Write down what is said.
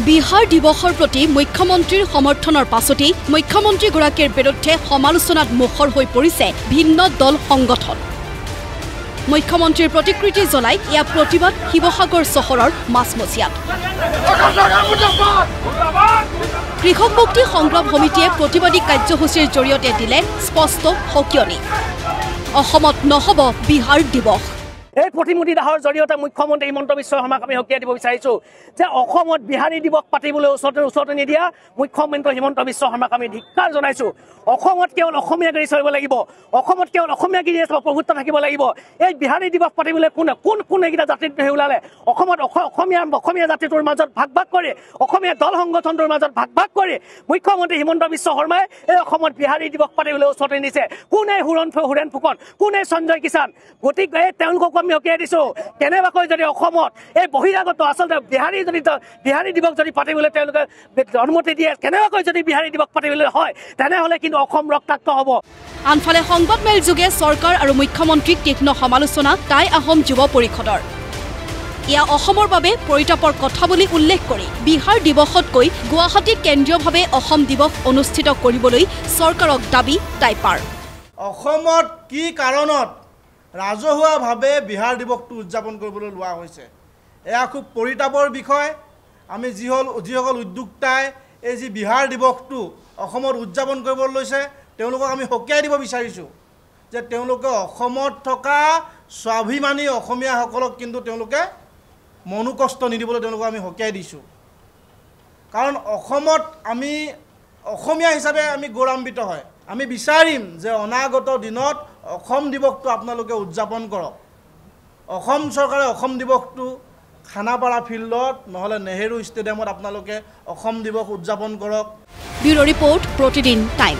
বিহাৰ দিৱসৰ প্ৰতি মুখ্যমন্ত্ৰীৰ সমৰ্থনৰ পাছতেই মুখ্যমন্ত্ৰীগৰাকীৰ বিৰুদ্ধে সমালোচনাত মুখৰ হৈ পৰিছে ভিন্ন দল সংগঠন। মুখ্যমন্ত্ৰীৰ প্ৰতিকৃতি জ্বলাই এয়া প্ৰতিবাদ শিৱসাগৰ চহৰৰ মাছমজিয়াত। কৃষক মুক্তি সংগ্ৰাম সমিতিয়ে প্ৰতিবাদী কাৰ্যসূচীৰ জৰিয়তে দিলে স্পষ্ট সকিয়নি। অসমত নহব বিহাৰ দিৱস। এই প্ৰতিমূৰ্তি দাহৰ জৰিয়তে মুখ্যমন্ত্ৰী হিমন্ত বিশ্ব শৰ্মাক আমি সকিয়াই দিব বিচাৰিছোঁ যে অসমত বিহাৰী দিৱস পাতিবলৈ ওচৰতে নিদিয়া মুখ্যমন্ত্ৰী হিমন্ত বিশ্ব শৰ্মাক আমি ধিক্কাৰ জনাইছোঁ। অসমত কেৱল অসমীয়াগিৰি চলিব লাগিব, অসমত কেৱল অসমীয়াগিৰি প্ৰভুত্ব থাকিব লাগিব। এই বিহাৰী দিৱস পাতিবলৈ কোন এইকেইটা জাতিত ওলালে? অসমত অসমীয়া জাতিটোৰ মাজত ভাগ কৰি অসমীয়া দল সংগঠনটোৰ মাজত ভাগ কৰি মুখ্যমন্ত্ৰী হিমন্ত বিশ্ব শৰ্মাই এই অসমত বিহাৰী দিৱস পাতিবলৈ ওচৰতে নিছে। কোনে হুৰেন ফুকন, কোনে সঞ্জয় কিষাণ? গতিকে তেওঁলোকক আমি সকিয়াই দিছোঁ কেনেবাকৈ যদি অসমত এই বহিৰাগত আচলতে বিহাৰী দিৱস যদি পাতিবলৈ তেওঁলোকে অনুমতি দিয়ে, কেনেবাকৈ যদি বিহাৰী দিৱস পাতিবলৈ হয় তেনেহ'লে কিন্তু অসম ৰক্তাক্ত হ'ব। আনফালে সংবাদমেল যোগে চৰকাৰ আৰু মুখ্যমন্ত্ৰীক তীক্ষ্ণ সমালোচনা টাই আহোম যুৱ পৰিষদৰ। এয়া অসমৰ বাবে পৰিতাপৰ কথা বুলি উল্লেখ কৰি বিহাৰ দিৱসতকৈ গুৱাহাটীত কেন্দ্ৰীয়ভাৱে অসম দিৱস অনুষ্ঠিত কৰিবলৈ চৰকাৰক দাবী টাইপাৰ। অসমত কি কাৰণত ৰাজহুৱাভাৱে বিহাৰ দিৱসটো উদযাপন কৰিবলৈ লোৱা হৈছে এয়া খুব পৰিতাপৰ বিষয়। আমি যিসকল উদ্যোক্তাই এই যি বিহাৰ দিৱসটো অসমত উদযাপন কৰিবলৈ লৈছে তেওঁলোকক আমি সকিয়াই দিব বিচাৰিছোঁ যে তেওঁলোকে অসমত থকা স্বাভিমানী অসমীয়াসকলক কিন্তু তেওঁলোকে মনোকষ্ট নিদিবলৈ তেওঁলোকক আমি সকিয়াই দিছোঁ। কাৰণ অসমত আমি অসমীয়া হিচাপে আমি গৌৰৱান্বিত হয়। আমি বিচাৰিম যে অনাগত দিনত অসম দিৱসটো আপোনালোকে উদযাপন কৰক। অসম চৰকাৰে অসম দিৱসটো খানাপাৰা ফিল্ডত নহ'লে নেহেৰু ষ্টেডিয়ামত আপোনালোকে অসম দিৱস উদযাপন কৰক। ব্যুৰো ৰিপৰ্ট, প্ৰতিদিন টাইম।